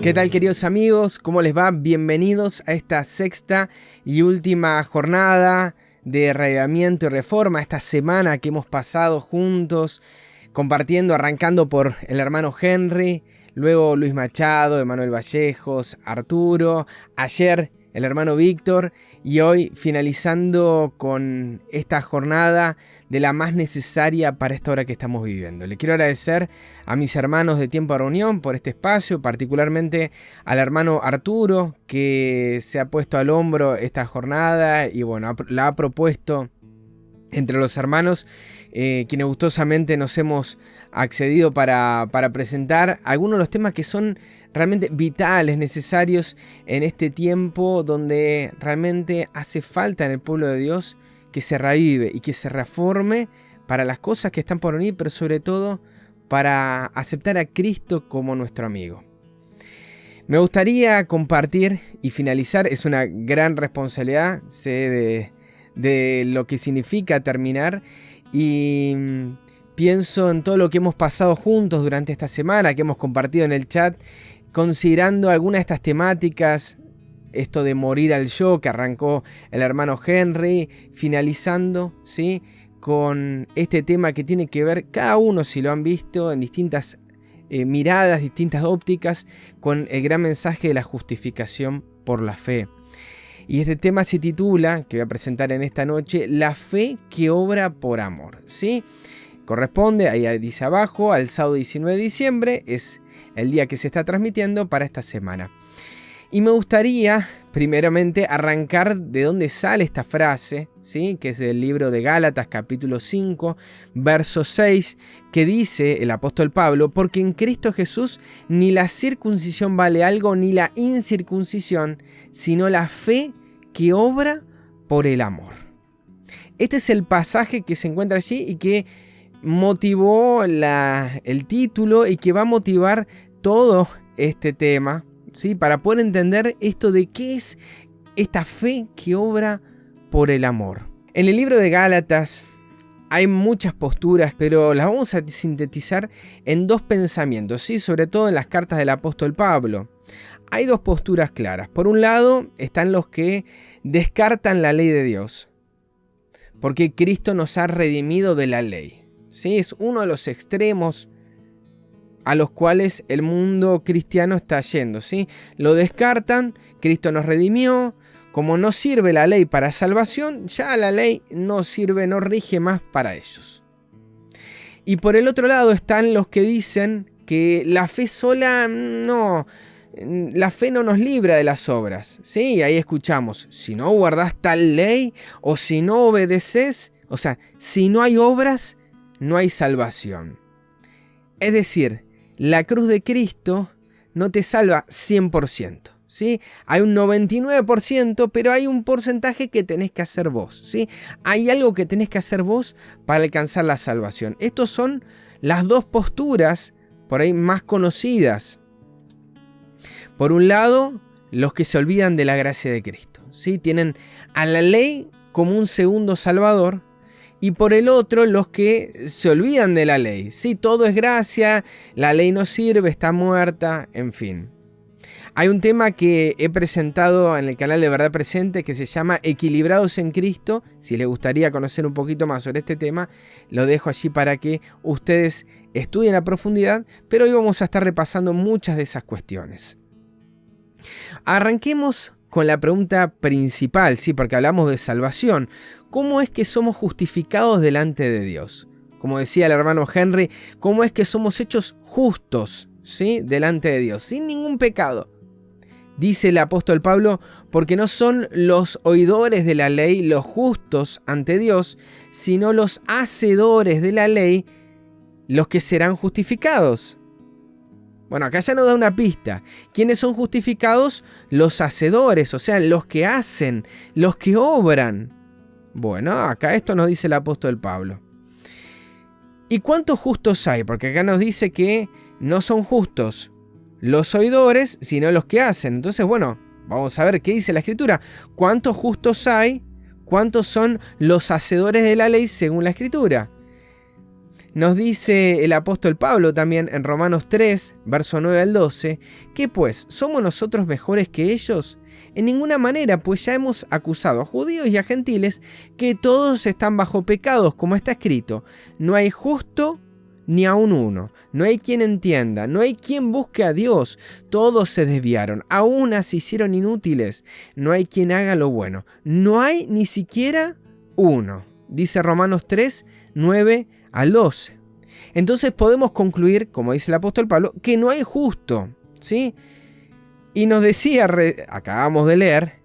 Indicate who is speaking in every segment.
Speaker 1: ¿Qué tal, queridos amigos? ¿Cómo les va? Bienvenidos a esta sexta y última jornada de Reavivamiento y Reforma, esta semana que hemos pasado juntos, compartiendo, arrancando por el hermano Henry, luego Luis Machado, Emanuel Vallejos, Arturo, ayer el hermano Víctor y hoy finalizando con esta jornada de la más necesaria para esta hora que estamos viviendo. Le quiero agradecer a mis hermanos de Tiempo de Reunión por este espacio, particularmente al hermano Arturo que se ha puesto al hombro esta jornada y bueno, la ha propuesto entre los hermanos, quienes gustosamente nos hemos accedido para presentar algunos de los temas que son realmente vitales, necesarios en este tiempo donde realmente hace falta en el pueblo de Dios que se reavive y que se reforme para las cosas que están por venir, pero sobre todo para aceptar a Cristo como nuestro amigo. Me gustaría compartir y finalizar, es una gran responsabilidad, sé de lo que significa terminar y pienso en todo lo que hemos pasado juntos durante esta semana, que hemos compartido en el chat, considerando algunas de estas temáticas, esto de morir al yo que arrancó el hermano Henry, finalizando, ¿sí?, con este tema que tiene que ver, cada uno si lo han visto en distintas miradas, distintas ópticas, con el gran mensaje de la justificación por la fe. Y este tema se titula, que voy a presentar en esta noche, La fe que obra por amor, ¿sí? Corresponde, ahí dice abajo, al sábado 19 de diciembre, es el día que se está transmitiendo para esta semana. Y me gustaría, primeramente, arrancar de dónde sale esta frase, ¿sí?, que es del libro de Gálatas, capítulo 5, verso 6, que dice el apóstol Pablo, porque en Cristo Jesús ni la circuncisión vale algo, ni la incircuncisión, sino la fe que obra por el amor. Este es el pasaje que se encuentra allí y que motivó el título y que va a motivar todo este tema, ¿sí?, para poder entender esto de qué es esta fe que obra por el amor. En el libro de Gálatas hay muchas posturas, pero las vamos a sintetizar en dos pensamientos, ¿sí?, sobre todo en las cartas del apóstol Pablo. Hay dos posturas claras. Por un lado están los que descartan la ley de Dios, porque Cristo nos ha redimido de la ley, ¿sí? Es uno de los extremos a los cuales el mundo cristiano está yendo, ¿sí? Lo descartan, Cristo nos redimió, como no sirve la ley para salvación, ya la ley no sirve, no rige más para ellos. Y por el otro lado están los que dicen que la fe sola la fe no nos libra de las obras, ¿sí? Y ahí escuchamos, si no guardás tal ley o si no obedeces, o sea, si no hay obras, no hay salvación. Es decir, la cruz de Cristo no te salva 100%, ¿sí? Hay un 99%, pero hay un porcentaje que tenés que hacer vos, ¿sí? Hay algo que tenés que hacer vos para alcanzar la salvación. Estas son las dos posturas por ahí más conocidas. Por un lado, los que se olvidan de la gracia de Cristo, ¿sí? Tienen a la ley como un segundo salvador. Y por el otro, los que se olvidan de la ley. Sí, todo es gracia, la ley no sirve, está muerta, en fin. Hay un tema que he presentado en el canal de Verdad Presente que se llama Equilibrados en Cristo. Si les gustaría conocer un poquito más sobre este tema, lo dejo allí para que ustedes estudien a profundidad. Pero hoy vamos a estar repasando muchas de esas cuestiones. Arranquemos con la pregunta principal, sí, porque hablamos de salvación. ¿Cómo es que somos justificados delante de Dios? Como decía el hermano Henry, ¿cómo es que somos hechos justos, sí, delante de Dios, sin ningún pecado? Dice el apóstol Pablo, porque no son los oidores de la ley los justos ante Dios, sino los hacedores de la ley los que serán justificados. Bueno, acá ya nos da una pista. ¿Quiénes son justificados? Los hacedores, o sea, los que hacen, los que obran. Bueno, acá esto nos dice el apóstol Pablo. ¿Y cuántos justos hay? Porque acá nos dice que no son justos los oidores, sino los que hacen. Entonces, bueno, vamos a ver qué dice la Escritura. ¿Cuántos justos hay? ¿Cuántos son los hacedores de la ley según la Escritura? Nos dice el apóstol Pablo también en Romanos 3, verso 9 al 12, ¿qué pues? ¿Somos nosotros mejores que ellos? En ninguna manera, pues ya hemos acusado a judíos y a gentiles que todos están bajo pecados, como está escrito. No hay justo ni aun uno, no hay quien entienda, no hay quien busque a Dios. Todos se desviaron, a una se hicieron inútiles. No hay quien haga lo bueno, no hay ni siquiera uno. Dice Romanos 3, 9 al 12. Entonces podemos concluir, como dice el apóstol Pablo, que no hay justo, ¿sí? Y nos decía, acabamos de leer,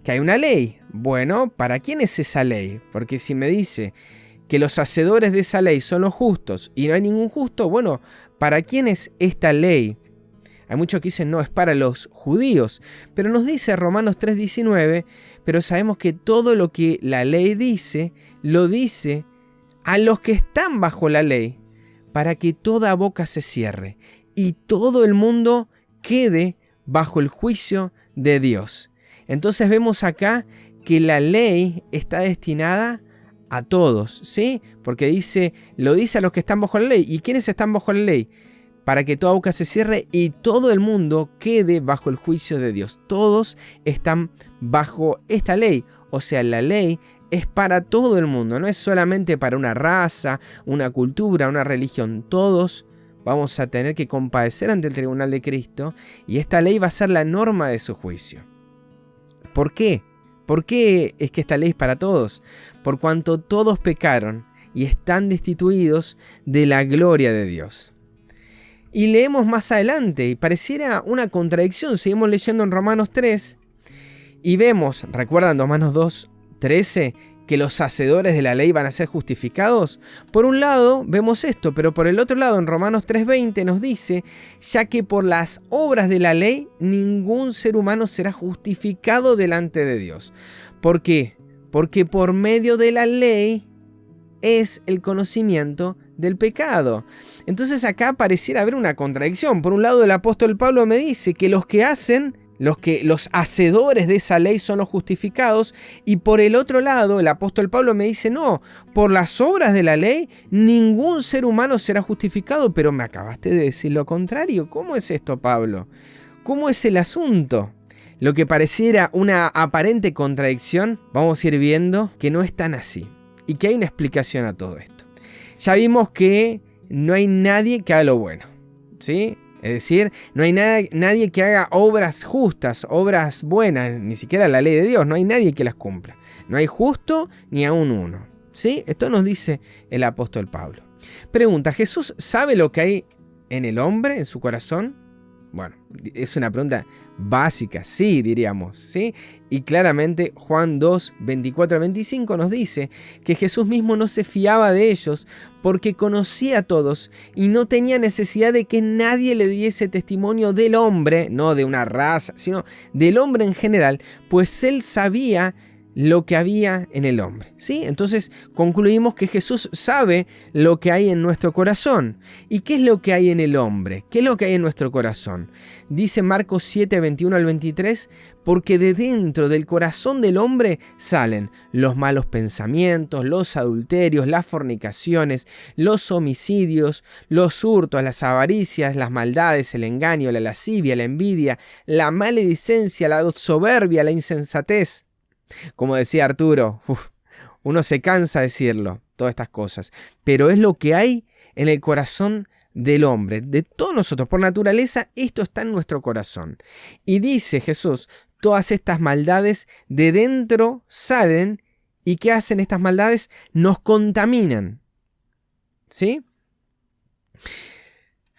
Speaker 1: que hay una ley. Bueno, ¿para quién es esa ley? Porque si me dice que los hacedores de esa ley son los justos y no hay ningún justo, bueno, ¿para quién es esta ley? Hay muchos que dicen, no, es para los judíos. Pero nos dice Romanos 3:19, pero sabemos que todo lo que la ley dice, lo dice a los que están bajo la ley, para que toda boca se cierre y todo el mundo quede bajo el juicio de Dios. Entonces vemos acá que la ley está destinada a todos, ¿sí? Porque lo dice a los que están bajo la ley. ¿Y quiénes están bajo la ley? Para que toda boca se cierre y todo el mundo quede bajo el juicio de Dios. Todos están bajo esta ley. O sea, la ley es para todo el mundo, no es solamente para una raza, una cultura, una religión. Todos vamos a tener que compadecer ante el tribunal de Cristo y esta ley va a ser la norma de su juicio. ¿Por qué? ¿Por qué es que esta ley es para todos? Por cuanto todos pecaron y están destituidos de la gloria de Dios. Y leemos más adelante y pareciera una contradicción. Seguimos leyendo en Romanos 3 y vemos, ¿recuerdan Romanos 2:13? Que los hacedores de la ley van a ser justificados. Por un lado vemos esto, pero por el otro lado en Romanos 3:20 nos dice, ya que por las obras de la ley ningún ser humano será justificado delante de Dios. ¿Por qué? Porque por medio de la ley es el conocimiento del pecado. Entonces acá pareciera haber una contradicción. Por un lado el apóstol Pablo me dice que los hacedores de esa ley son los justificados, y por el otro lado el apóstol Pablo me dice, no, por las obras de la ley ningún ser humano será justificado, pero me acabaste de decir lo contrario. ¿Cómo es esto, Pablo? ¿Cómo es el asunto? Lo que pareciera una aparente contradicción, vamos a ir viendo que no es tan así, y que hay una explicación a todo esto. Ya vimos que no hay nadie que haga lo bueno, ¿sí? Es decir, no hay nadie que haga obras justas, obras buenas, ni siquiera la ley de Dios, no hay nadie que las cumpla. No hay justo ni aun uno, ¿sí? Esto nos dice el apóstol Pablo. Pregunta, ¿Jesús sabe lo que hay en el hombre, en su corazón? Bueno, es una pregunta básica, sí, diríamos, ¿sí? Y claramente Juan 2, 24-25 nos dice que Jesús mismo no se fiaba de ellos porque conocía a todos y no tenía necesidad de que nadie le diese testimonio del hombre, no de una raza, sino del hombre en general, pues él sabía lo que había en el hombre, ¿sí? Entonces concluimos que Jesús sabe lo que hay en nuestro corazón. ¿Y qué es lo que hay en el hombre? ¿Qué es lo que hay en nuestro corazón? Dice Marcos 7, 21-23, porque de dentro del corazón del hombre salen los malos pensamientos, los adulterios, las fornicaciones, los homicidios, los hurtos, las avaricias, las maldades, el engaño, la lascivia, la envidia, la maledicencia, la soberbia, la insensatez. Como decía Arturo, uno se cansa de decirlo, todas estas cosas, pero es lo que hay en el corazón del hombre, de todos nosotros. Por naturaleza, esto está en nuestro corazón. Y dice Jesús, todas estas maldades de dentro salen, ¿y qué hacen estas maldades? Nos contaminan, ¿sí?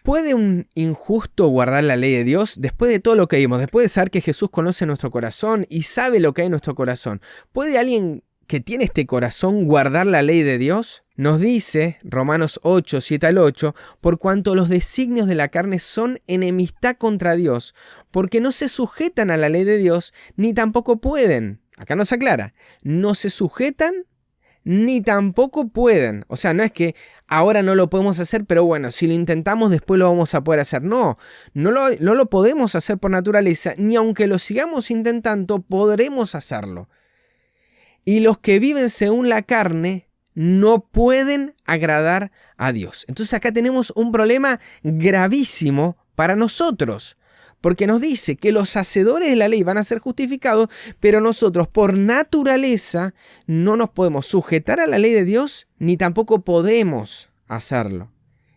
Speaker 1: ¿Puede un injusto guardar la ley de Dios? Después de todo lo que vimos, después de saber que Jesús conoce nuestro corazón y sabe lo que hay en nuestro corazón, ¿puede alguien que tiene este corazón guardar la ley de Dios? Nos dice Romanos 8, 7-8, por cuanto los designios de la carne son enemistad contra Dios, porque no se sujetan a la ley de Dios, ni tampoco pueden. Acá nos aclara, no se sujetan ni tampoco pueden. O sea, no es que ahora no lo podemos hacer, pero bueno, si lo intentamos después lo vamos a poder hacer. No lo podemos hacer por naturaleza, ni aunque lo sigamos intentando, podremos hacerlo. Y los que viven según la carne no pueden agradar a Dios. Entonces acá tenemos un problema gravísimo para nosotros, porque nos dice que los hacedores de la ley van a ser justificados, pero nosotros por naturaleza no nos podemos sujetar a la ley de Dios, ni tampoco podemos hacerlo.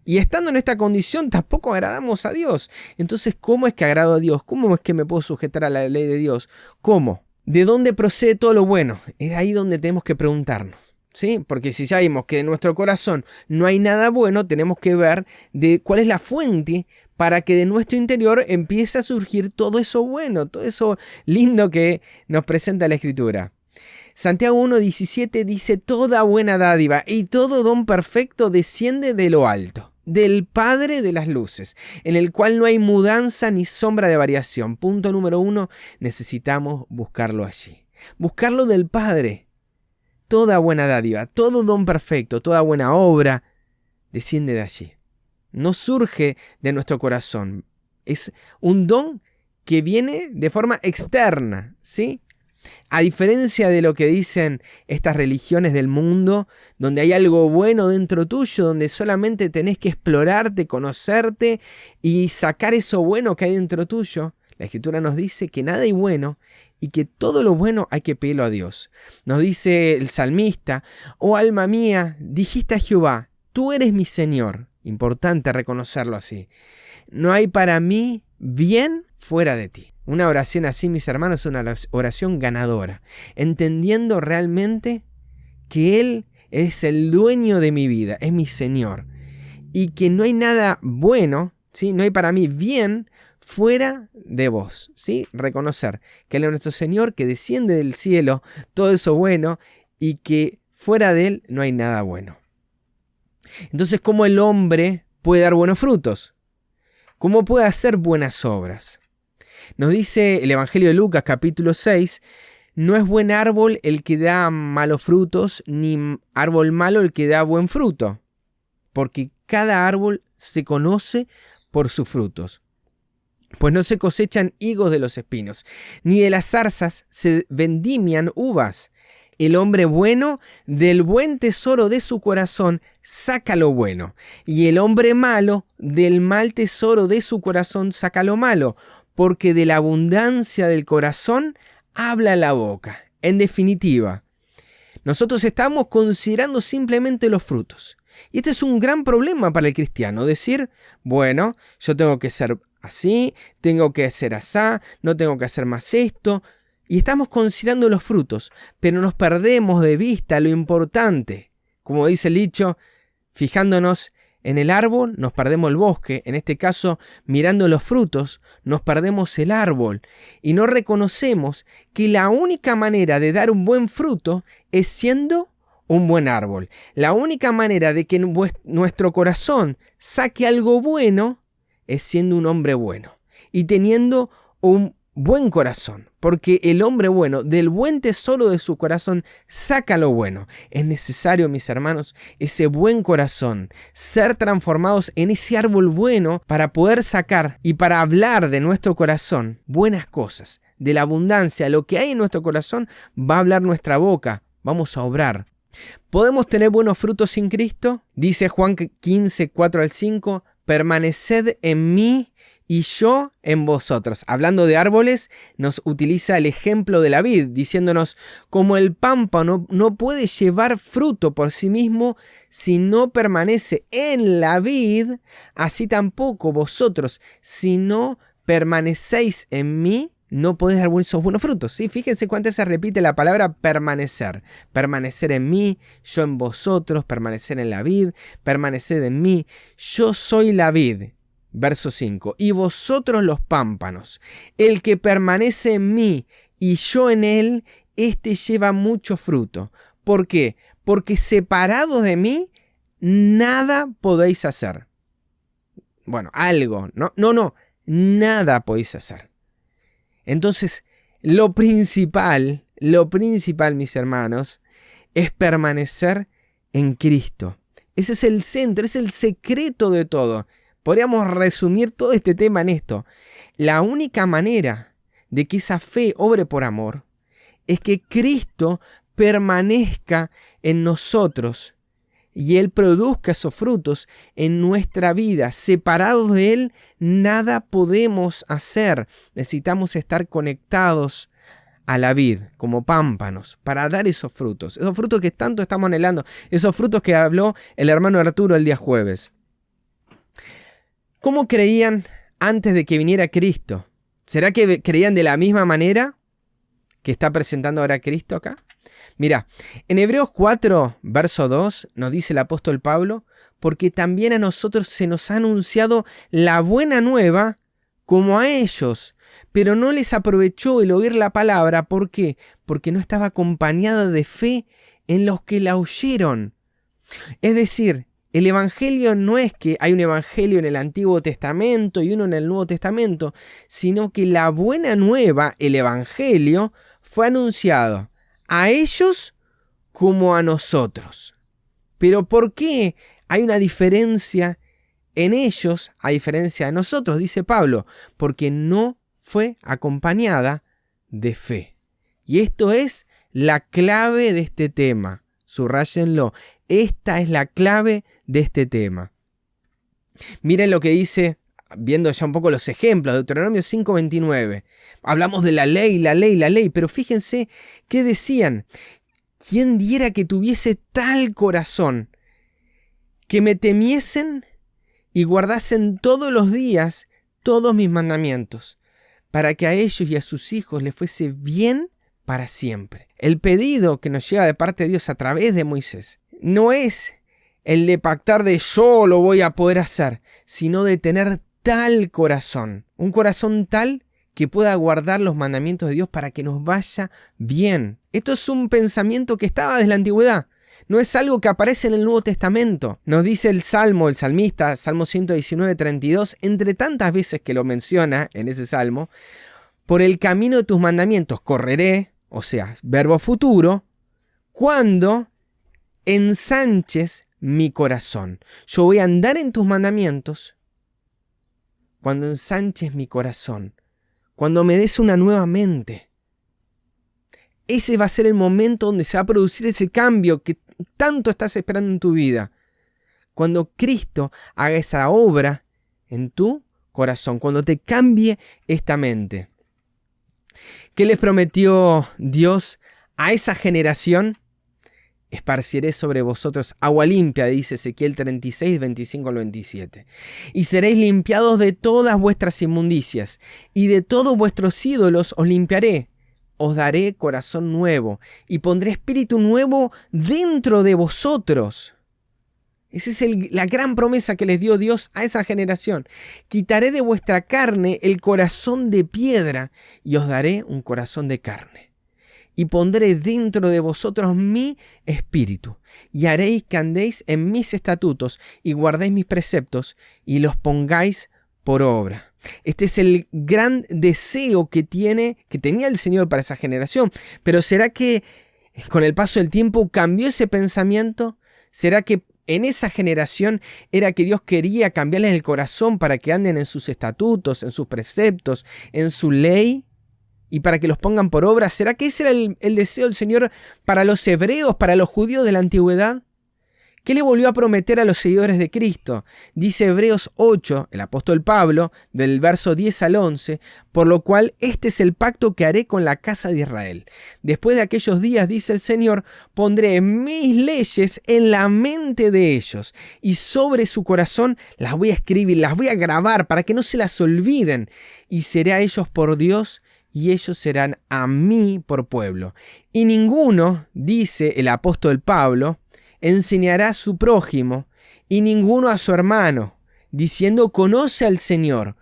Speaker 1: Y estando en esta condición tampoco agradamos a Dios. Entonces, ¿cómo es que agrado a Dios? ¿Cómo es que me puedo sujetar a la ley de Dios? ¿Cómo? ¿De dónde procede todo lo bueno? Es ahí donde tenemos que preguntarnos, ¿sí? Porque si ya vimos que en nuestro corazón no hay nada bueno, tenemos que ver de cuál es la fuente para que de nuestro interior empiece a surgir todo eso bueno, todo eso lindo que nos presenta la Escritura. Santiago 1:17 dice: toda buena dádiva y todo don perfecto desciende de lo alto, del Padre de las luces, en el cual no hay mudanza ni sombra de variación. Punto número 1, necesitamos buscarlo allí. Buscarlo del Padre. Toda buena dádiva, todo don perfecto, toda buena obra desciende de allí. No surge de nuestro corazón. Es un don que viene de forma externa, ¿sí? A diferencia de lo que dicen estas religiones del mundo, donde hay algo bueno dentro tuyo, donde solamente tenés que explorarte, conocerte y sacar eso bueno que hay dentro tuyo, la Escritura nos dice que nada hay bueno y que todo lo bueno hay que pedirlo a Dios. Nos dice el salmista: oh alma mía, dijiste a Jehová, tú eres mi Señor. Importante reconocerlo así. No hay para mí bien fuera de ti. Una oración así, mis hermanos, es una oración ganadora, entendiendo realmente que Él es el dueño de mi vida, es mi Señor, y que no hay nada bueno, ¿sí? No hay para mí bien fuera de vos, ¿sí? Reconocer que Él es nuestro Señor, que desciende del cielo todo eso bueno, y que fuera de Él no hay nada bueno. Entonces, ¿cómo el hombre puede dar buenos frutos? ¿Cómo puede hacer buenas obras? Nos dice el Evangelio de Lucas, capítulo 6, no es buen árbol el que da malos frutos, ni árbol malo el que da buen fruto, porque cada árbol se conoce por sus frutos. Pues no se cosechan higos de los espinos, ni de las zarzas se vendimian uvas. El hombre bueno del buen tesoro de su corazón saca lo bueno, y el hombre malo del mal tesoro de su corazón saca lo malo, porque de la abundancia del corazón habla la boca. En definitiva, nosotros estamos considerando simplemente los frutos. Y este es un gran problema para el cristiano, decir, bueno, yo tengo que ser así, tengo que ser asá, no tengo que hacer más esto. Y estamos considerando los frutos, pero nos perdemos de vista lo importante. Como dice el dicho, fijándonos en el árbol, nos perdemos el bosque. En este caso, mirando los frutos, nos perdemos el árbol. Y no reconocemos que la única manera de dar un buen fruto es siendo un buen árbol. La única manera de que nuestro corazón saque algo bueno es siendo un hombre bueno y teniendo un buen corazón, porque el hombre bueno del buen tesoro de su corazón saca lo bueno. Es necesario, mis hermanos, ese buen corazón, ser transformados en ese árbol bueno para poder sacar y para hablar de nuestro corazón buenas cosas. De la abundancia, lo que hay en nuestro corazón va a hablar nuestra boca, vamos a obrar. ¿Podemos tener buenos frutos sin Cristo? Dice Juan 15, 4-5, permaneced en mí y yo en vosotros. Hablando de árboles, nos utiliza el ejemplo de la vid, diciéndonos, como el pámpano no puede llevar fruto por sí mismo si no permanece en la vid, así tampoco vosotros, si no permanecéis en mí, no podéis dar esos buenos frutos. ¿Sí? Fíjense cuántas veces repite la palabra permanecer. Permanecer en mí, yo en vosotros, permanecer en la vid, permaneced en mí, yo soy la vid. Verso 5, y vosotros los pámpanos, el que permanece en mí y yo en él, éste lleva mucho fruto. ¿Por qué? Porque separados de mí, nada podéis hacer. Bueno, algo, no, nada podéis hacer. Entonces, lo principal, mis hermanos, es permanecer en Cristo. Ese es el centro, es el secreto de todo. Podríamos resumir todo este tema en esto. La única manera de que esa fe obre por amor es que Cristo permanezca en nosotros y Él produzca esos frutos en nuestra vida. Separados de Él, nada podemos hacer. Necesitamos estar conectados a la vid, como pámpanos, para dar esos frutos que tanto estamos anhelando, esos frutos que habló el hermano Arturo el día jueves. ¿Cómo creían antes de que viniera Cristo? ¿Será que creían de la misma manera que está presentando ahora Cristo acá? Mira, en Hebreos 4, verso 2, nos dice el apóstol Pablo, porque también a nosotros se nos ha anunciado la buena nueva como a ellos, pero no les aprovechó el oír la palabra. ¿Por qué? Porque no estaba acompañada de fe en los que la oyeron. Es decir, el evangelio no es que hay un evangelio en el Antiguo Testamento y uno en el Nuevo Testamento, sino que la buena nueva, el evangelio, fue anunciado a ellos como a nosotros. Pero ¿por qué hay una diferencia en ellos a diferencia de nosotros? Dice Pablo, porque no fue acompañada de fe. Y esto es la clave de este tema. Subrállenlo. Esta es la clave de este tema. Miren lo que dice, viendo ya un poco los ejemplos, Deuteronomio 5:29. Hablamos de la ley, pero fíjense qué decían. ¿Quién diera que tuviese tal corazón, que me temiesen y guardasen todos los días todos mis mandamientos, para que a ellos y a sus hijos les fuese bien para siempre? El pedido que nos llega de parte de Dios a través de Moisés no es el de pactar de yo lo voy a poder hacer, sino de tener tal corazón, un corazón tal que pueda guardar los mandamientos de Dios para que nos vaya bien. Esto es un pensamiento que estaba desde la antigüedad. No es algo que aparece en el Nuevo Testamento. Nos dice el salmista, Salmo 119:32, entre tantas veces que lo menciona en ese salmo, por el camino de tus mandamientos correré, o sea, verbo futuro, cuando ensanches mi corazón. Yo voy a andar en tus mandamientos cuando ensanches mi corazón, cuando me des una nueva mente. Ese va a ser el momento donde se va a producir ese cambio que tanto estás esperando en tu vida. Cuando Cristo haga esa obra en tu corazón, cuando te cambie esta mente. ¿Qué les prometió Dios a esa generación? Esparciré sobre vosotros agua limpia, dice Ezequiel 36, 25 al 27. Y seréis limpiados de todas vuestras inmundicias, y de todos vuestros ídolos os limpiaré. Os daré corazón nuevo, y pondré espíritu nuevo dentro de vosotros. Esa es la gran promesa que les dio Dios a esa generación. Quitaré de vuestra carne el corazón de piedra, y os daré un corazón de carne. Y pondré dentro de vosotros mi espíritu, y haréis que andéis en mis estatutos, y guardéis mis preceptos, y los pongáis por obra. Este es el gran deseo que tenía el Señor para esa generación. Pero ¿será que con el paso del tiempo cambió ese pensamiento? ¿Será que en esa generación era que Dios quería cambiarles el corazón para que anden en sus estatutos, en sus preceptos, en su ley? Y para que los pongan por obra. ¿Será que ese era el deseo del Señor para los hebreos, para los judíos de la antigüedad? ¿Qué le volvió a prometer a los seguidores de Cristo? Dice Hebreos 8, el apóstol Pablo, del verso 10 al 11, por lo cual este es el pacto que haré con la casa de Israel. Después de aquellos días, dice el Señor, pondré mis leyes en la mente de ellos, y sobre su corazón las voy a escribir, las voy a grabar para que no se las olviden, y seré a ellos por Dios, y ellos serán a mí por pueblo. Y ninguno, dice el apóstol Pablo, enseñará a su prójimo y ninguno a su hermano, diciendo conoce al Señor.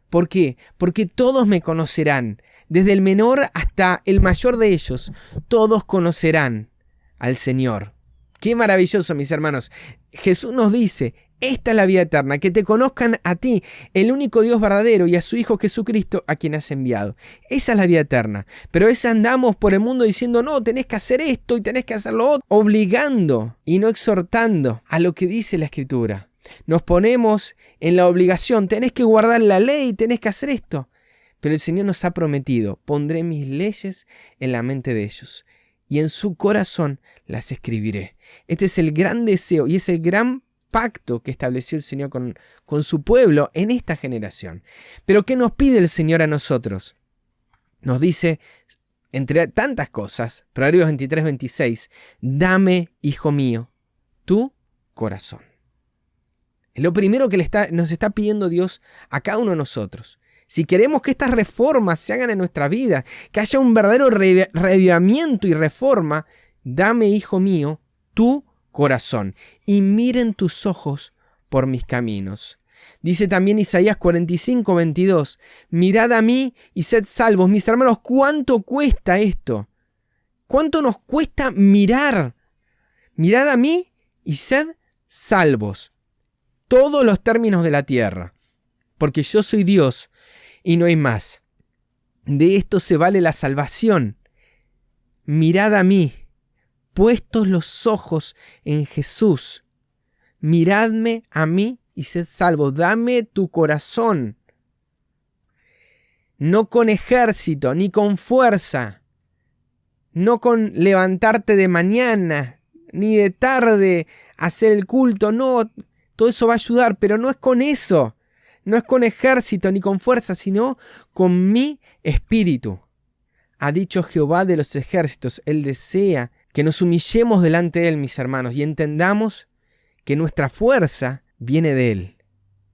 Speaker 1: ¿Por qué? Porque todos me conocerán, desde el menor hasta el mayor de ellos, todos conocerán al Señor. Qué maravilloso, mis hermanos. Jesús nos dice, esta es la vida eterna, que te conozcan a ti, el único Dios verdadero, y a su Hijo Jesucristo, a quien has enviado. Esa es la vida eterna. Pero a veces andamos por el mundo diciendo, no, tenés que hacer esto y tenés que hacer lo otro, obligando y no exhortando a lo que dice la Escritura. Nos ponemos en la obligación, tenés que guardar la ley, tenés que hacer esto. Pero el Señor nos ha prometido, pondré mis leyes en la mente de ellos. y en su corazón las escribiré. Este es el gran deseo y es el gran pacto que estableció el Señor con su pueblo en esta generación. Pero ¿qué nos pide el Señor a nosotros? Nos dice, entre tantas cosas, Proverbios 23:26, dame, hijo mío, tu corazón. Es lo primero que nos está pidiendo Dios a cada uno de nosotros. Si queremos que estas reformas se hagan en nuestra vida, que haya un verdadero reavivamiento y reforma, dame, hijo mío, tu corazón, y miren tus ojos por mis caminos. Dice también Isaías 45:22, mirad a mí y sed salvos. Mis hermanos, ¿cuánto cuesta esto? ¿Cuánto nos cuesta mirar? Mirad a mí y sed salvos. Todos los términos de la tierra, porque yo soy Dios y no hay más. De esto se vale la salvación. Mirad a mí, puestos los ojos en Jesús. Miradme a mí y sed salvos. Dame tu corazón. No con ejército, ni con fuerza, no con levantarte de mañana, ni de tarde hacer el culto, no. Todo eso va a ayudar, pero no es con eso. No es con ejército ni con fuerza, sino con mi espíritu. Ha dicho Jehová de los ejércitos. Él desea que nos humillemos delante de Él, mis hermanos, y entendamos que nuestra fuerza viene de Él.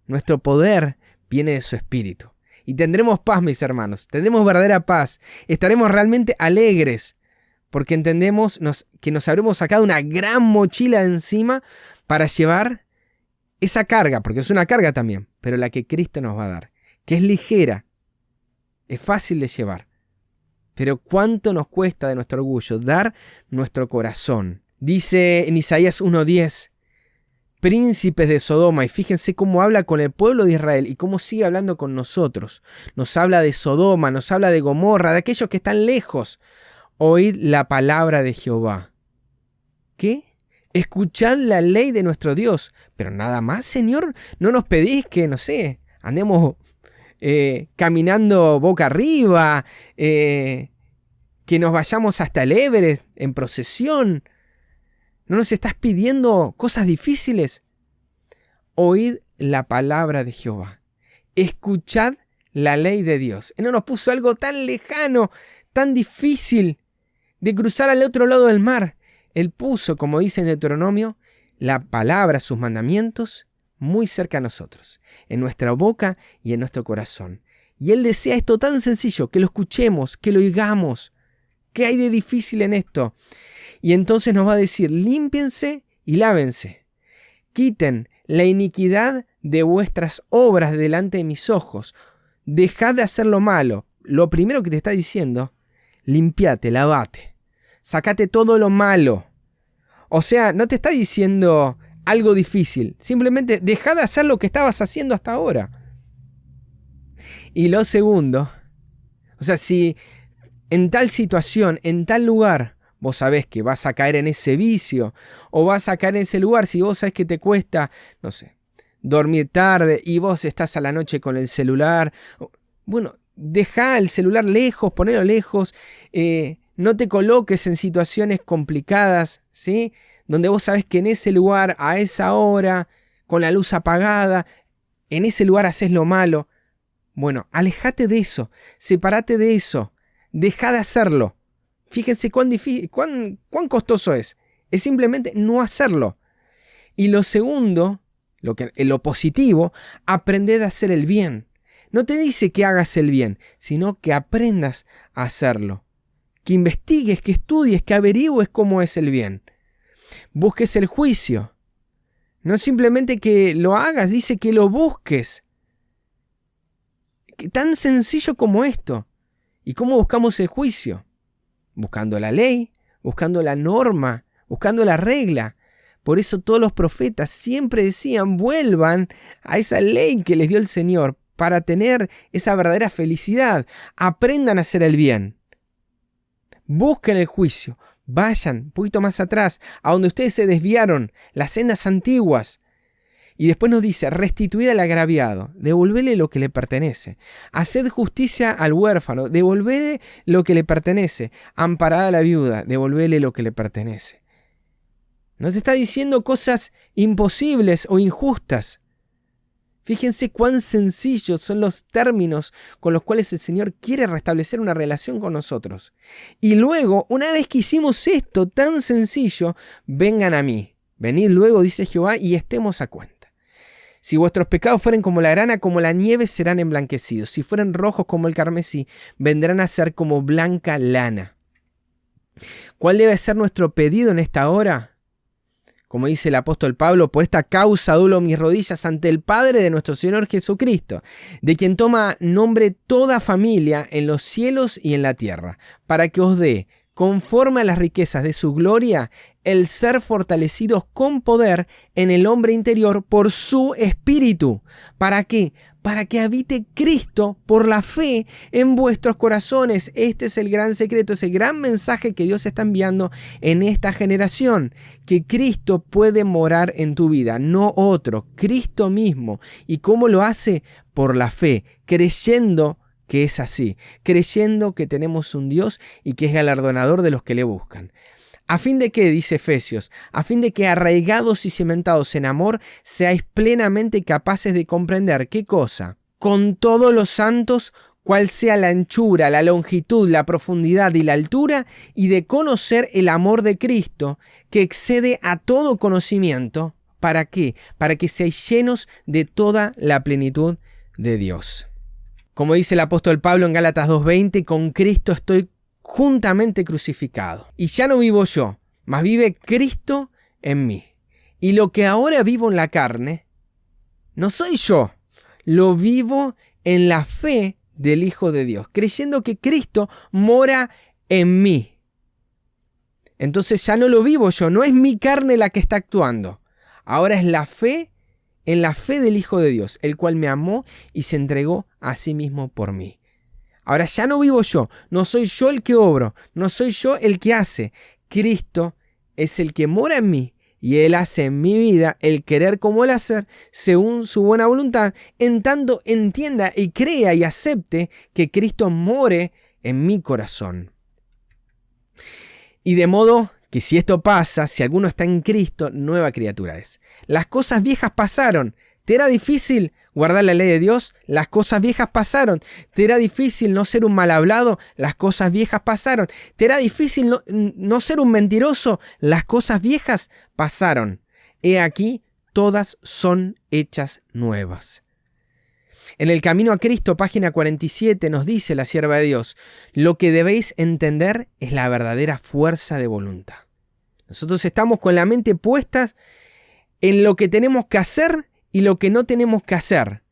Speaker 1: Nuestro poder viene de su espíritu. Y tendremos paz, mis hermanos. Tendremos verdadera paz. Estaremos realmente alegres porque entendemos que nos habremos sacado una gran mochila de encima para llevar esa carga, porque es una carga también, pero la que Cristo nos va a dar, que es ligera, es fácil de llevar. Pero ¿cuánto nos cuesta de nuestro orgullo dar nuestro corazón? Dice en Isaías 1:10, príncipes de Sodoma, y fíjense cómo habla con el pueblo de Israel y cómo sigue hablando con nosotros. Nos habla de Sodoma, nos habla de Gomorra, de aquellos que están lejos. Oíd la palabra de Jehová. ¿Qué? Escuchad la ley de nuestro Dios. Pero nada más, Señor, no nos pedís que, no sé, andemos caminando boca arriba, que nos vayamos hasta el Everest en procesión. ¿No nos estás pidiendo cosas difíciles? Oíd la palabra de Jehová. Escuchad la ley de Dios. Él no nos puso algo tan lejano, tan difícil de cruzar al otro lado del mar. Él puso, como dice en Deuteronomio, la palabra, sus mandamientos, muy cerca a nosotros, en nuestra boca y en nuestro corazón. Y Él desea esto tan sencillo, que lo escuchemos, que lo oigamos. ¿Qué hay de difícil en esto? Y entonces nos va a decir, límpiense y lávense. Quiten la iniquidad de vuestras obras delante de mis ojos. Dejad de hacer lo malo. Lo primero que te está diciendo, limpiate, lavate. Sacate todo lo malo. O sea, no te está diciendo algo difícil. Simplemente deja de hacer lo que estabas haciendo hasta ahora. Y lo segundo, o sea, si en tal situación, en tal lugar, vos sabés que vas a caer en ese vicio, o vas a caer en ese lugar, si vos sabés que te cuesta, no sé, dormir tarde y vos estás a la noche con el celular, bueno, deja el celular lejos, ponelo lejos, no te coloques en situaciones complicadas, ¿sí? Donde vos sabés que en ese lugar, a esa hora, con la luz apagada, en ese lugar haces lo malo. Bueno, alejate de eso, separate de eso, deja de hacerlo. Fíjense cuán difícil, cuán costoso es. Es simplemente no hacerlo. Y lo segundo, lo positivo, aprended a hacer el bien. No te dice que hagas el bien, sino que aprendas a hacerlo. Que investigues, que estudies, que averigües cómo es el bien. Busques el juicio. No simplemente que lo hagas, dice que lo busques. Tan sencillo como esto. ¿Y cómo buscamos el juicio? Buscando la ley, buscando la norma, buscando la regla. Por eso todos los profetas siempre decían, vuelvan a esa ley que les dio el Señor para tener esa verdadera felicidad. Aprendan a hacer el bien. Busquen el juicio. Vayan un poquito más atrás, a donde ustedes se desviaron, las sendas antiguas. Y después nos dice, restituid al agraviado, devolvele lo que le pertenece. Haced justicia al huérfano, devolvele lo que le pertenece. Amparad a la viuda, devolvele lo que le pertenece. No te está diciendo cosas imposibles o injustas. Fíjense cuán sencillos son los términos con los cuales el Señor quiere restablecer una relación con nosotros. Y luego, una vez que hicimos esto tan sencillo, vengan a mí. Venid luego, dice Jehová, y estemos a cuenta. Si vuestros pecados fueren como la grana, como la nieve serán emblanquecidos. Si fueren rojos como el carmesí, vendrán a ser como blanca lana. ¿Cuál debe ser nuestro pedido en esta hora? Como dice el apóstol Pablo, por esta causa doblo mis rodillas ante el Padre de nuestro Señor Jesucristo, de quien toma nombre toda familia en los cielos y en la tierra, para que os dé, conforme a las riquezas de su gloria, el ser fortalecidos con poder en el hombre interior por su Espíritu. ¿Para qué? Para que habite Cristo por la fe en vuestros corazones. Este es el gran secreto, es el gran mensaje que Dios está enviando en esta generación. Que Cristo puede morar en tu vida, no otro, Cristo mismo. ¿Y cómo lo hace? Por la fe, creyendo que es así, creyendo que tenemos un Dios y que es galardonador de los que le buscan. ¿A fin de qué? Dice Efesios, a fin de que arraigados y cimentados en amor, seáis plenamente capaces de comprender, ¿qué cosa? Con todos los santos, cuál sea la anchura, la longitud, la profundidad y la altura, y de conocer el amor de Cristo, que excede a todo conocimiento. ¿Para qué? Para que seáis llenos de toda la plenitud de Dios. Como dice el apóstol Pablo en Gálatas 2:20, con Cristo estoy juntamente crucificado. Y ya no vivo yo, mas vive Cristo en mí. Y lo que ahora vivo en la carne, no soy yo, lo vivo en la fe del Hijo de Dios, creyendo que Cristo mora en mí. Entonces ya no lo vivo yo, no es mi carne la que está actuando. Ahora es la fe en la fe del Hijo de Dios, el cual me amó y se entregó a sí mismo por mí. Ahora ya no vivo yo, no soy yo el que obro, no soy yo el que hace. Cristo es el que mora en mí y Él hace en mi vida el querer como el hacer según su buena voluntad, en tanto entienda y crea y acepte que Cristo more en mi corazón. Y de modo que si esto pasa, si alguno está en Cristo, nueva criatura es. Las cosas viejas pasaron. ¿Te era difícil guardar la ley de Dios? Las cosas viejas pasaron. ¿Te era difícil no ser un mal hablado? Las cosas viejas pasaron. ¿Te era difícil no ser un mentiroso? Las cosas viejas pasaron. He aquí, todas son hechas nuevas. En el Camino a Cristo, página 47, nos dice la sierva de Dios, lo que debéis entender es la verdadera fuerza de voluntad. Nosotros estamos con la mente puesta en lo que tenemos que hacer y lo que no tenemos que hacer.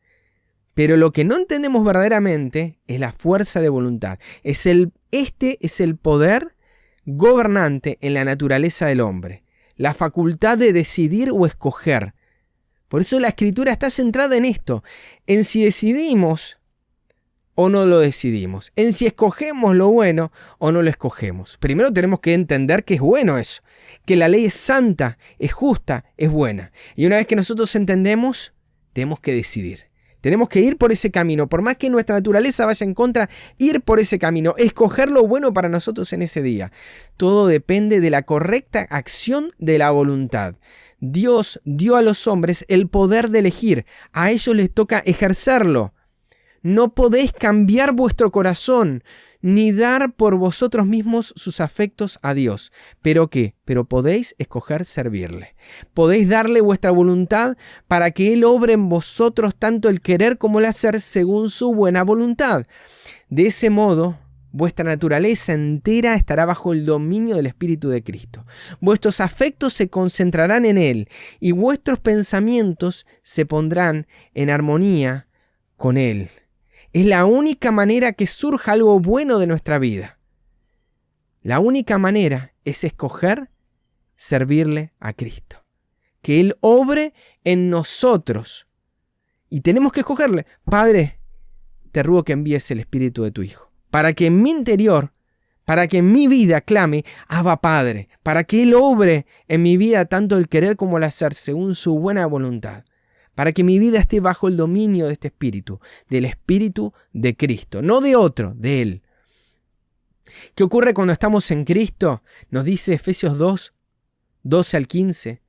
Speaker 1: Pero lo que no entendemos verdaderamente es la fuerza de voluntad. Este es el poder gobernante en la naturaleza del hombre. La facultad de decidir o escoger. Por eso la Escritura está centrada en esto. En si decidimos o no lo decidimos. En si escogemos lo bueno o no lo escogemos. Primero tenemos que entender que es bueno eso. Que la ley es santa, es justa, es buena. Y una vez que nosotros entendemos, tenemos que decidir. Tenemos que ir por ese camino. Por más que nuestra naturaleza vaya en contra, ir por ese camino. Escoger lo bueno para nosotros en ese día. Todo depende de la correcta acción de la voluntad. Dios dio a los hombres el poder de elegir. A ellos les toca ejercerlo. No podéis cambiar vuestro corazón, ni dar por vosotros mismos sus afectos a Dios. ¿Pero qué? Pero podéis escoger servirle. Podéis darle vuestra voluntad para que Él obre en vosotros tanto el querer como el hacer según su buena voluntad. De ese modo, vuestra naturaleza entera estará bajo el dominio del Espíritu de Cristo. Vuestros afectos se concentrarán en Él y vuestros pensamientos se pondrán en armonía con Él. Es la única manera que surja algo bueno de nuestra vida. La única manera es escoger servirle a Cristo. Que Él obre en nosotros. Y tenemos que escogerle. Padre, te ruego que envíes el Espíritu de tu Hijo. Para que en mi interior, para que en mi vida clame, Abba Padre. Para que Él obre en mi vida tanto el querer como el hacer según su buena voluntad. para que mi vida esté bajo el dominio de este Espíritu, del Espíritu de Cristo, no de otro, de Él. ¿Qué ocurre cuando estamos en Cristo? Nos dice Efesios 2, 12 al 15,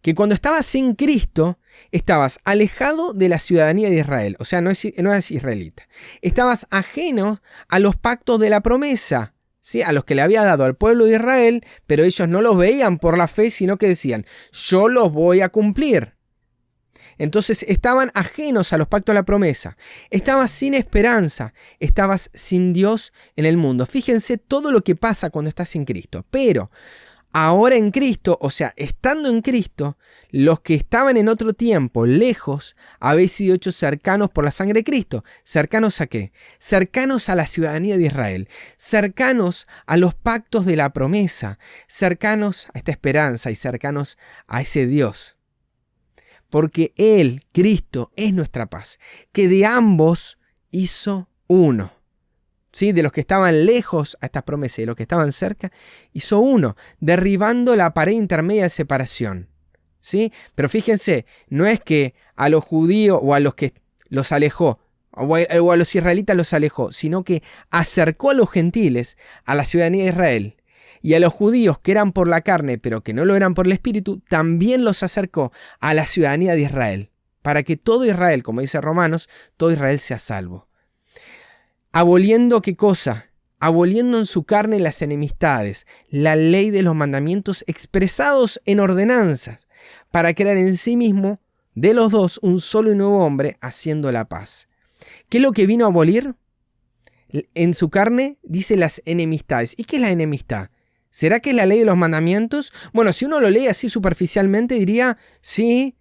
Speaker 1: que cuando estabas en Cristo, estabas alejado de la ciudadanía de Israel, o sea, no eras israelita. Estabas ajeno a los pactos de la promesa, ¿sí? A los que le había dado al pueblo de Israel, pero ellos no los veían por la fe, sino que decían, yo los voy a cumplir. Entonces estaban ajenos a los pactos de la promesa, estabas sin esperanza, estabas sin Dios en el mundo. Fíjense todo lo que pasa cuando estás sin Cristo, pero ahora en Cristo, o sea, estando en Cristo, los que estaban en otro tiempo lejos, habéis sido hechos cercanos por la sangre de Cristo. ¿Cercanos a qué? Cercanos a la ciudadanía de Israel, cercanos a los pactos de la promesa, cercanos a esta esperanza y cercanos a ese Dios. Porque Él, Cristo, es nuestra paz, que de ambos hizo uno. ¿Sí? De los que estaban lejos a estas promesas y de los que estaban cerca, hizo uno, derribando la pared intermedia de separación. ¿Sí? Pero fíjense, no es que a los judíos o a los que los alejó, o a los israelitas los alejó, sino que acercó a los gentiles a la ciudadanía de Israel. Y a los judíos que eran por la carne, pero que no lo eran por el Espíritu, también los acercó a la ciudadanía de Israel, para que todo Israel, como dice Romanos, todo Israel sea salvo. Aboliendo ¿qué cosa? Aboliendo en su carne las enemistades, la ley de los mandamientos expresados en ordenanzas, para crear en sí mismo de los dos un solo y nuevo hombre, haciendo la paz. ¿Qué es lo que vino a abolir? En su carne dice las enemistades. ¿Y qué es la enemistad? ¿Será que es la ley de los mandamientos? Bueno, si uno lo lee así superficialmente diría, sí,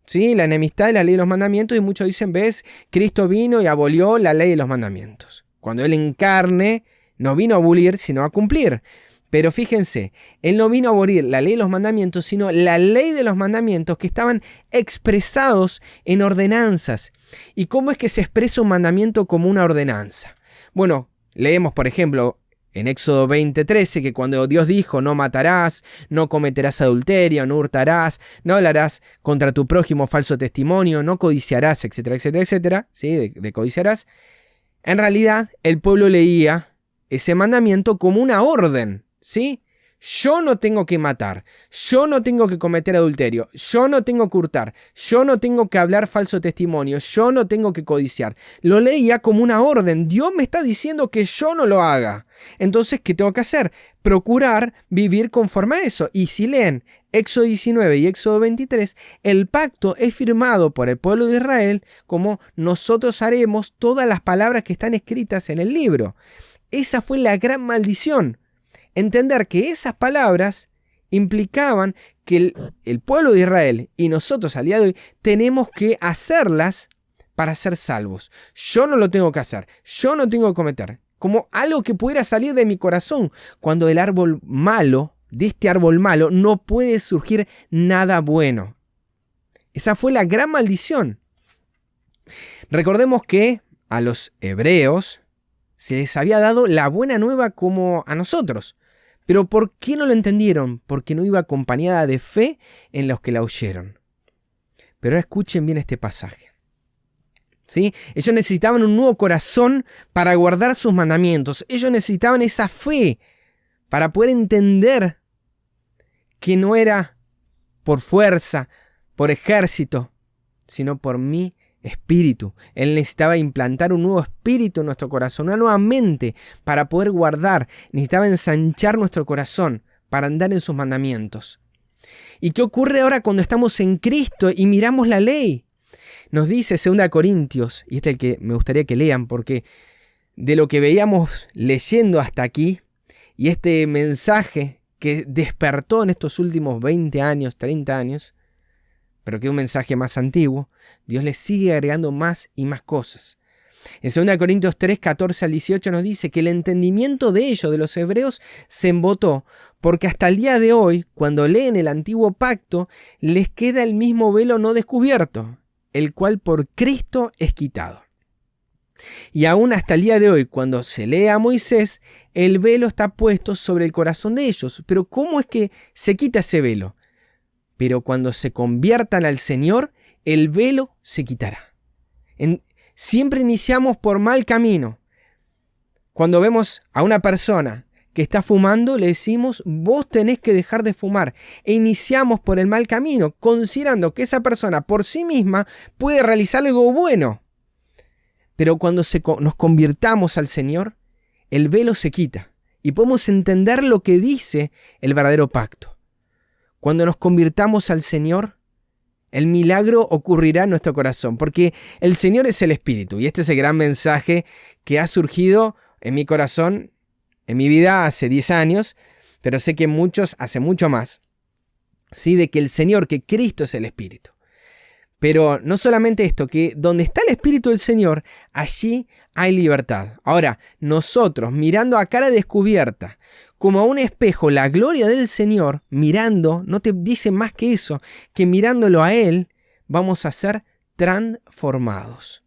Speaker 1: la enemistad es la ley de los mandamientos, y muchos dicen, ves, Cristo vino y abolió la ley de los mandamientos. Cuando Él en carne no vino a abolir, sino a cumplir. Pero fíjense, Él no vino a abolir la ley de los mandamientos, sino la ley de los mandamientos que estaban expresados en ordenanzas. ¿Y cómo es que se expresa un mandamiento como una ordenanza? Bueno, leemos, por ejemplo, en Éxodo 20:13, que cuando Dios dijo, no matarás, no cometerás adulterio, no hurtarás, no hablarás contra tu prójimo falso testimonio, no codiciarás, etcétera, etcétera, etcétera, ¿sí? de codiciarás. En realidad, el pueblo leía ese mandamiento como una orden, ¿sí? Yo no tengo que matar, yo no tengo que cometer adulterio, yo no tengo que hurtar, yo no tengo que hablar falso testimonio, yo no tengo que codiciar. Lo leía como una orden. Dios me está diciendo que yo no lo haga. Entonces, ¿qué tengo que hacer? Procurar vivir conforme a eso. Y si leen Éxodo 19 y Éxodo 23, el pacto es firmado por el pueblo de Israel como nosotros haremos todas las palabras que están escritas en el libro. Esa fue la gran maldición. Entender que esas palabras implicaban que el pueblo de Israel y nosotros al día de hoy tenemos que hacerlas para ser salvos. Yo no lo tengo que hacer, yo no tengo que cometer. Como algo que pudiera salir de mi corazón, cuando del árbol malo, de este árbol malo, no puede surgir nada bueno. Esa fue la gran maldición. Recordemos que a los hebreos se les había dado la buena nueva como a nosotros. Pero ¿por qué no lo entendieron? Porque no iba acompañada de fe en los que la oyeron. Pero ahora escuchen bien este pasaje. ¿Sí? Ellos necesitaban un nuevo corazón para guardar sus mandamientos. Ellos necesitaban esa fe para poder entender que no era por fuerza, por ejército, sino por mi espíritu. Él necesitaba implantar un nuevo espíritu en nuestro corazón, una nueva mente para poder guardar. Necesitaba ensanchar nuestro corazón para andar en sus mandamientos. ¿Y qué ocurre ahora cuando estamos en Cristo y miramos la ley? Nos dice 2 Corintios, y este es el que me gustaría que lean, porque de lo que veíamos leyendo hasta aquí, y este mensaje que despertó en estos últimos 20 años, 30 años, pero que es un mensaje más antiguo, Dios le sigue agregando más y más cosas. En 2 Corintios 3, 14 al 18 nos dice que el entendimiento de ellos, de los hebreos, se embotó, porque hasta el día de hoy, cuando leen el antiguo pacto, les queda el mismo velo no descubierto, el cual por Cristo es quitado. Y aún hasta el día de hoy, cuando se lee a Moisés, el velo está puesto sobre el corazón de ellos. Pero ¿cómo es que se quita ese velo? Pero cuando se conviertan al Señor, el velo se quitará. Siempre iniciamos por mal camino. Cuando vemos a una persona que está fumando, le decimos, vos tenés que dejar de fumar. E iniciamos por el mal camino, considerando que esa persona por sí misma puede realizar algo bueno. Pero cuando nos convirtamos al Señor, el velo se quita y podemos entender lo que dice el verdadero pacto. Cuando nos convirtamos al Señor, el milagro ocurrirá en nuestro corazón, porque el Señor es el Espíritu. Y este es el gran mensaje que ha surgido en mi corazón, en mi vida hace 10 años, pero sé que muchos hace mucho más, ¿sí? De que el Señor, que Cristo es el Espíritu. Pero no solamente esto, que donde está el Espíritu del Señor, allí hay libertad. Ahora, nosotros mirando a cara descubierta, como a un espejo, la gloria del Señor, mirando, no te dice más que eso, que mirándolo a Él, vamos a ser transformados.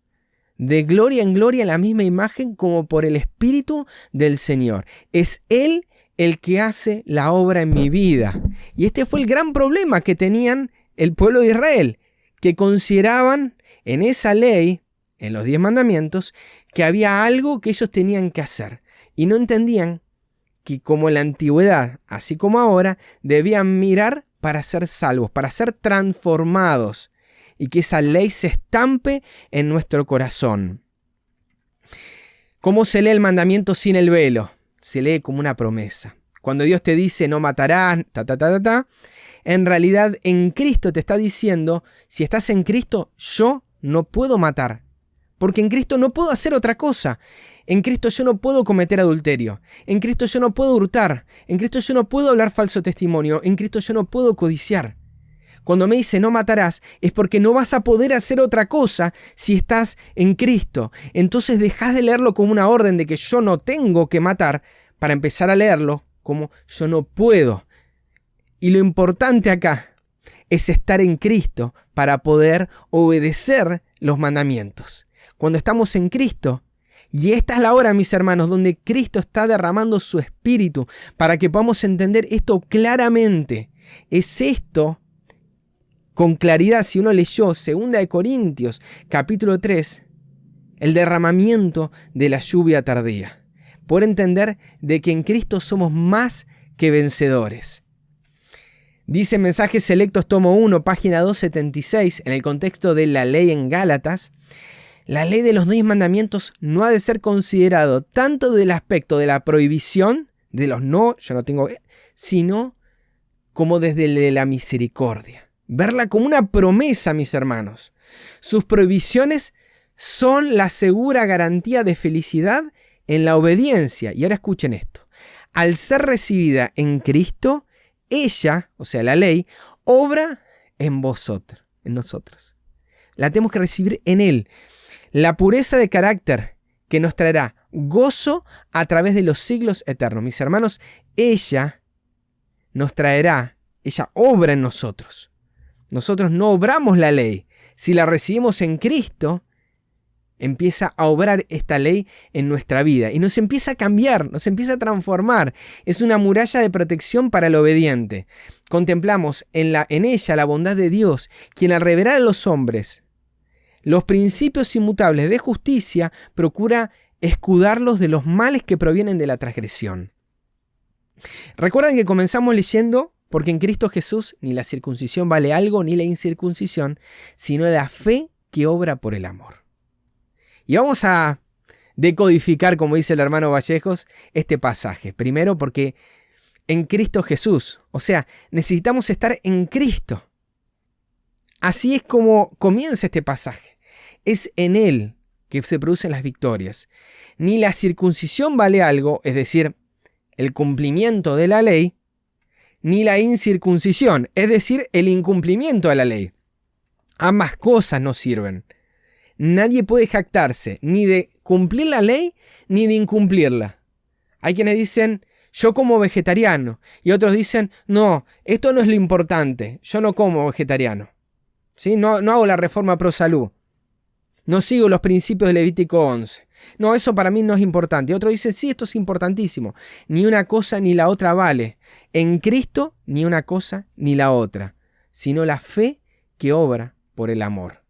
Speaker 1: De gloria en gloria, la misma imagen como por el Espíritu del Señor. Es Él el que hace la obra en mi vida. Y este fue el gran problema que tenían el pueblo de Israel, que consideraban en esa ley, en los 10 mandamientos, que había algo que ellos tenían que hacer. Y no entendían que como en la antigüedad, así como ahora, debían mirar para ser salvos, para ser transformados. Y que esa ley se estampe en nuestro corazón. ¿Cómo se lee el mandamiento sin el velo? Se lee como una promesa. Cuando Dios te dice no matarás, en realidad en Cristo te está diciendo, si estás en Cristo, yo no puedo matar. Porque en Cristo no puedo hacer otra cosa. En Cristo yo no puedo cometer adulterio. En Cristo yo no puedo hurtar. En Cristo yo no puedo hablar falso testimonio. En Cristo yo no puedo codiciar. Cuando me dice no matarás, es porque no vas a poder hacer otra cosa si estás en Cristo. Entonces dejás de leerlo como una orden de que yo no tengo que matar para empezar a leerlo como yo no puedo. Y lo importante acá es estar en Cristo para poder obedecer los mandamientos. Cuando estamos en Cristo, y esta es la hora, mis hermanos, donde Cristo está derramando su Espíritu para que podamos entender esto claramente. Es esto con claridad, si uno leyó 2 Corintios capítulo 3, el derramamiento de la lluvia tardía. Por entender de que en Cristo somos más que vencedores. Dice Mensajes Selectos, tomo 1, página 276, en el contexto de la ley en Gálatas, la ley de los 10 mandamientos no ha de ser considerado tanto del aspecto de la prohibición, de los no, yo no tengo, sino como desde el de la misericordia. Verla como una promesa, mis hermanos. Sus prohibiciones son la segura garantía de felicidad en la obediencia. Y ahora escuchen esto. Al ser recibida en Cristo, ella, o sea, la ley, obra en vosotros, en nosotros. La tenemos que recibir en Él. La pureza de carácter que nos traerá gozo a través de los siglos eternos. Mis hermanos, ella nos traerá, ella obra en nosotros. Nosotros no obramos la ley. Si la recibimos en Cristo, empieza a obrar esta ley en nuestra vida. Y nos empieza a cambiar, nos empieza a transformar. Es una muralla de protección para el obediente. Contemplamos en ella la bondad de Dios, quien al revelar a los hombres los principios inmutables de justicia, procura escudarlos de los males que provienen de la transgresión. Recuerden que comenzamos leyendo, porque en Cristo Jesús ni la circuncisión vale algo, ni la incircuncisión, sino la fe que obra por el amor. Y vamos a decodificar, como dice el hermano Vallejos, este pasaje. Primero porque en Cristo Jesús, o sea, necesitamos estar en Cristo. Así es como comienza este pasaje. Es en Él que se producen las victorias. Ni la circuncisión vale algo, es decir, el cumplimiento de la ley, ni la incircuncisión, es decir, el incumplimiento de la ley. Ambas cosas no sirven. Nadie puede jactarse ni de cumplir la ley ni de incumplirla. Hay quienes dicen, yo como vegetariano, y otros dicen, no, esto no es lo importante, yo no como vegetariano. ¿Sí? No hago la reforma pro salud. No sigo los principios de Levítico 11. No, eso para mí no es importante. Otro dice, sí, esto es importantísimo. Ni una cosa ni la otra vale. En Cristo, ni una cosa ni la otra, sino la fe que obra por el amor.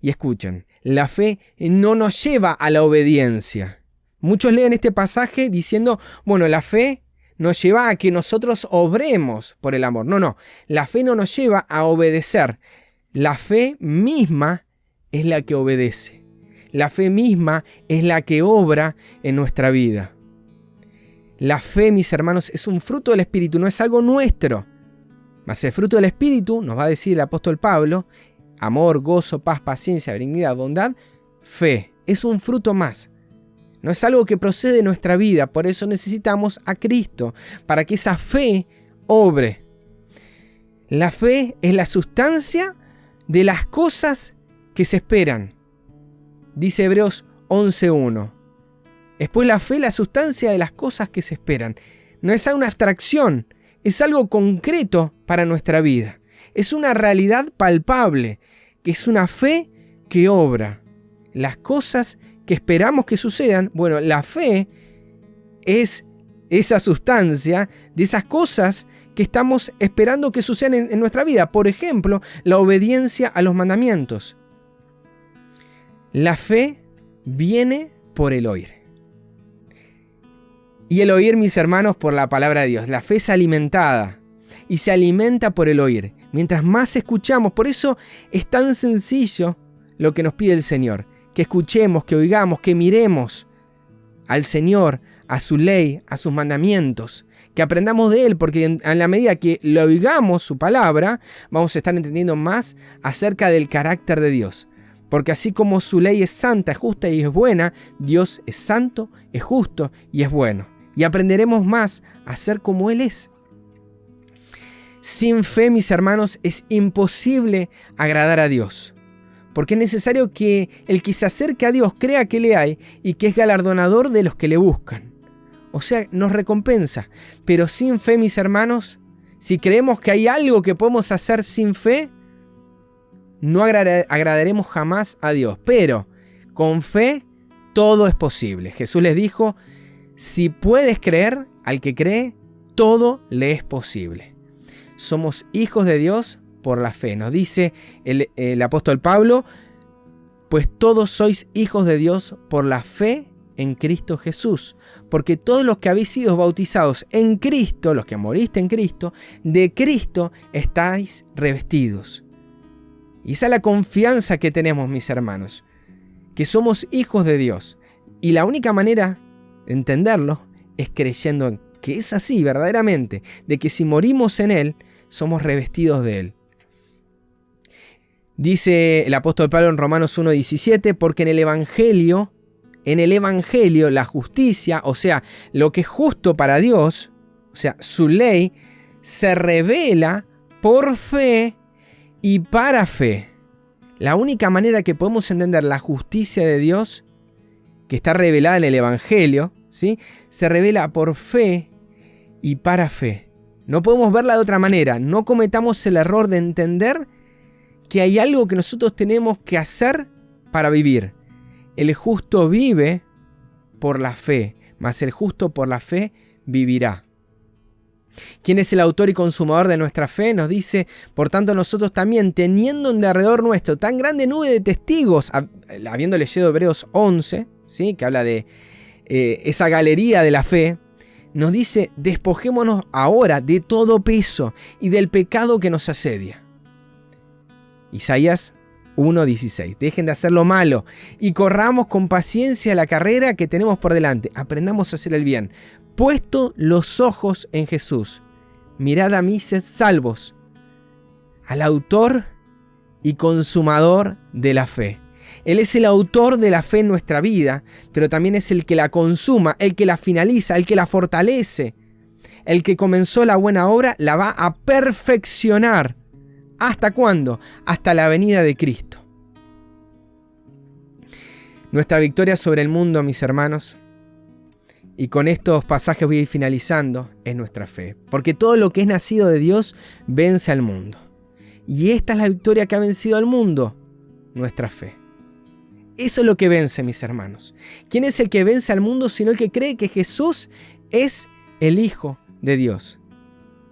Speaker 1: Y escuchen, la fe no nos lleva a la obediencia. Muchos leen este pasaje diciendo, bueno, la fe nos lleva a que nosotros obremos por el amor. No, la fe no nos lleva a obedecer. La fe misma es la que obedece. La fe misma es la que obra en nuestra vida. La fe, mis hermanos, es un fruto del Espíritu, no es algo nuestro. Mas el fruto del Espíritu, nos va a decir el apóstol Pablo, amor, gozo, paz, paciencia, benignidad, bondad, fe. Es un fruto más. No es algo que procede de nuestra vida, por eso necesitamos a Cristo, para que esa fe obre. La fe es la sustancia de las cosas que se esperan. Dice Hebreos 11:1. Después la fe es la sustancia de las cosas que se esperan. No es una abstracción, es algo concreto para nuestra vida. Es una realidad palpable, que es una fe que obra. Las cosas que esperamos que sucedan, bueno, la fe es esa sustancia de esas cosas que estamos esperando que sucedan en nuestra vida. Por ejemplo, la obediencia a los mandamientos. La fe viene por el oír. Y el oír, mis hermanos, por la palabra de Dios. La fe es alimentada y se alimenta por el oír. Mientras más escuchamos, por eso es tan sencillo lo que nos pide el Señor. Que escuchemos, que oigamos, que miremos al Señor, a su ley, a sus mandamientos. Que aprendamos de Él, porque en la medida que lo oigamos su palabra, vamos a estar entendiendo más acerca del carácter de Dios. Porque así como su ley es santa, es justa y es buena, Dios es santo, es justo y es bueno. Y aprenderemos más a ser como Él es. Sin fe, mis hermanos, es imposible agradar a Dios. Porque es necesario que el que se acerque a Dios crea que le hay y que es galardonador de los que le buscan. O sea, nos recompensa. Pero sin fe, mis hermanos, si creemos que hay algo que podemos hacer sin fe, no agradaremos jamás a Dios. Pero con fe todo es posible. Jesús les dijo, si puedes creer, al que cree, todo le es posible. Somos hijos de Dios por la fe. Nos dice el apóstol Pablo, pues todos sois hijos de Dios por la fe en Cristo Jesús. Porque todos los que habéis sido bautizados en Cristo, los que moriste en Cristo, de Cristo estáis revestidos. Y esa es la confianza que tenemos, mis hermanos, que somos hijos de Dios. Y la única manera de entenderlo es creyendo en que es así verdaderamente, de que si morimos en Él, somos revestidos de Él. Dice el apóstol Pablo en Romanos 1:17, porque en el Evangelio, la justicia, o sea, lo que es justo para Dios, o sea, su ley, se revela por fe y para fe. La única manera que podemos entender la justicia de Dios, que está revelada en el Evangelio, ¿sí?, se revela por fe y para fe. No podemos verla de otra manera. No cometamos el error de entender que hay algo que nosotros tenemos que hacer para vivir. El justo vive por la fe, mas el justo por la fe vivirá. ¿Quién es el autor y consumador de nuestra fe? Nos dice, por tanto nosotros también, teniendo en derredor nuestro tan grande nube de testigos, habiendo leído Hebreos 11, ¿sí?, que habla de esa galería de la fe, nos dice, despojémonos ahora de todo peso y del pecado que nos asedia. Isaías 1:16. Dejen de hacer lo malo y corramos con paciencia la carrera que tenemos por delante. Aprendamos a hacer el bien. Puesto los ojos en Jesús, mirad a mí, sed salvos, al autor y consumador de la fe. Él es el autor de la fe en nuestra vida, pero también es el que la consuma, el que la finaliza, el que la fortalece. El que comenzó la buena obra la va a perfeccionar. ¿Hasta cuándo? Hasta la venida de Cristo. Nuestra victoria sobre el mundo, mis hermanos, y con estos pasajes voy a ir finalizando, es nuestra fe. Porque todo lo que es nacido de Dios vence al mundo. Y esta es la victoria que ha vencido al mundo, nuestra fe. Eso es lo que vence, mis hermanos. ¿Quién es el que vence al mundo sino el que cree que Jesús es el Hijo de Dios?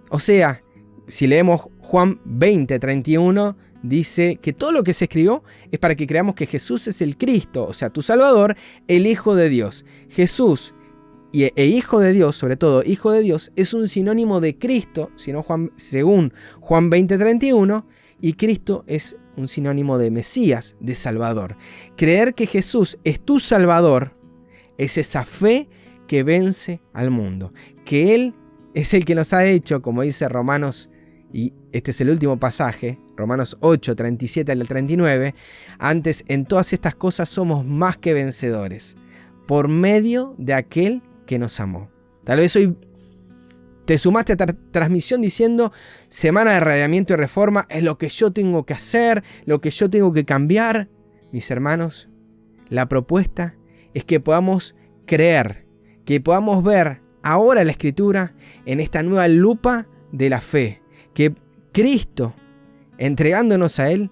Speaker 1: O sea, si leemos Juan 20:31, dice que todo lo que se escribió es para que creamos que Jesús es el Cristo, o sea, tu Salvador, el Hijo de Dios. Jesús e Hijo de Dios, sobre todo Hijo de Dios, es un sinónimo de Cristo, según Juan 20:31, y Cristo es un sinónimo de Mesías, de Salvador. Creer que Jesús es tu Salvador es esa fe que vence al mundo, que Él es el que nos ha hecho, como dice Romanos, y este es el último pasaje, Romanos 8, 37 al 39, antes en todas estas cosas somos más que vencedores, por medio de aquel que nos amó. Tal vez hoy te sumaste a esta transmisión diciendo, semana de radiamiento y reforma, es lo que yo tengo que hacer, lo que yo tengo que cambiar. Mis hermanos, la propuesta es que podamos creer, que podamos ver ahora la Escritura en esta nueva lupa de la fe, que Cristo, entregándonos a Él,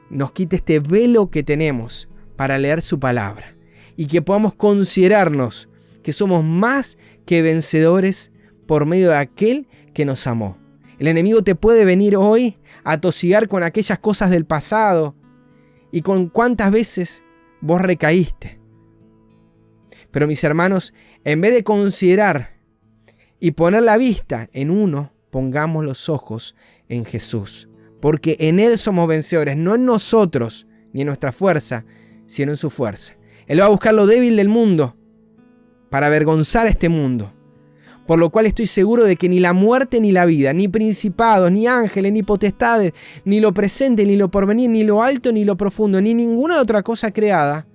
Speaker 1: nos quite este velo que tenemos para leer su palabra y que podamos considerarnos que somos más que vencedores por medio de aquel que nos amó. El enemigo te puede venir hoy a tosigar con aquellas cosas del pasado y con cuántas veces vos recaíste. Pero mis hermanos, en vez de considerar y poner la vista en uno, pongamos los ojos en Jesús, porque en Él somos vencedores, no en nosotros ni en nuestra fuerza, sino en su fuerza. Él va a buscar lo débil del mundo para avergonzar a este mundo, por lo cual estoy seguro de que ni la muerte ni la vida, ni principados, ni ángeles, ni potestades, ni lo presente, ni lo porvenir, ni lo alto, ni lo profundo, ni ninguna otra cosa creada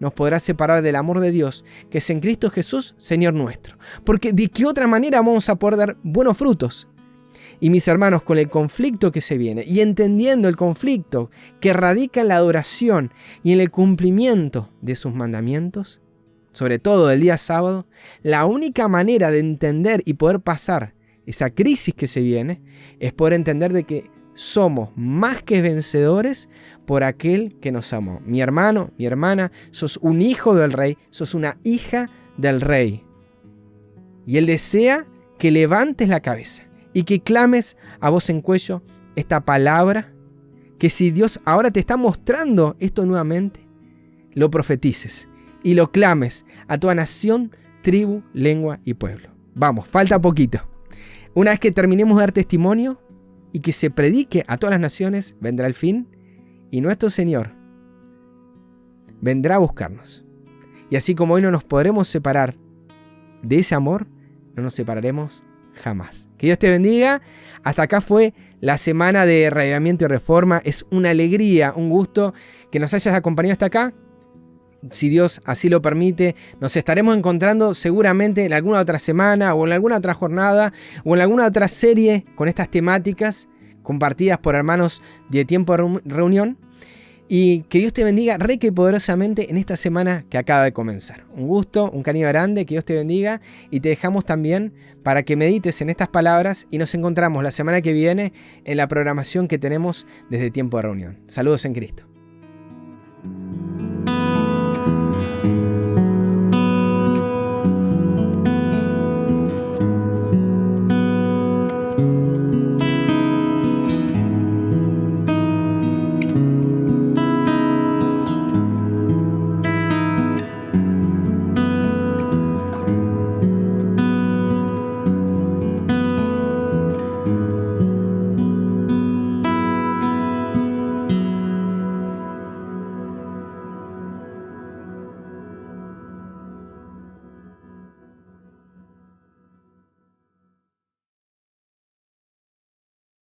Speaker 1: nos podrá separar del amor de Dios, que es en Cristo Jesús, Señor nuestro. Porque ¿de qué otra manera vamos a poder dar buenos frutos? Y mis hermanos, con el conflicto que se viene, y entendiendo el conflicto que radica en la adoración y en el cumplimiento de sus mandamientos, sobre todo el día sábado, la única manera de entender y poder pasar esa crisis que se viene, es poder entender de que somos más que vencedores por aquel que nos amó. Mi hermano, mi hermana, sos un hijo del Rey, sos una hija del Rey. Y Él desea que levantes la cabeza y que clames a voz en cuello esta palabra, que si Dios ahora te está mostrando esto nuevamente, lo profetices y lo clames a toda nación, tribu, lengua y pueblo. Vamos, falta poquito. Una vez que terminemos de dar testimonio y que se predique a todas las naciones, vendrá el fin y nuestro Señor vendrá a buscarnos. Y así como hoy no nos podremos separar de ese amor, no nos separaremos jamás. Que Dios te bendiga. Hasta acá fue la semana de Radiamiento y Reforma. Es una alegría, un gusto que nos hayas acompañado hasta acá. Si Dios así lo permite, nos estaremos encontrando seguramente en alguna otra semana o en alguna otra jornada o en alguna otra serie con estas temáticas compartidas por hermanos de Tiempo de Reunión. Y que Dios te bendiga rica y poderosamente en esta semana que acaba de comenzar. Un gusto, un cariño grande, que Dios te bendiga y te dejamos también para que medites en estas palabras y nos encontramos la semana que viene en la programación que tenemos desde Tiempo de Reunión. Saludos en Cristo.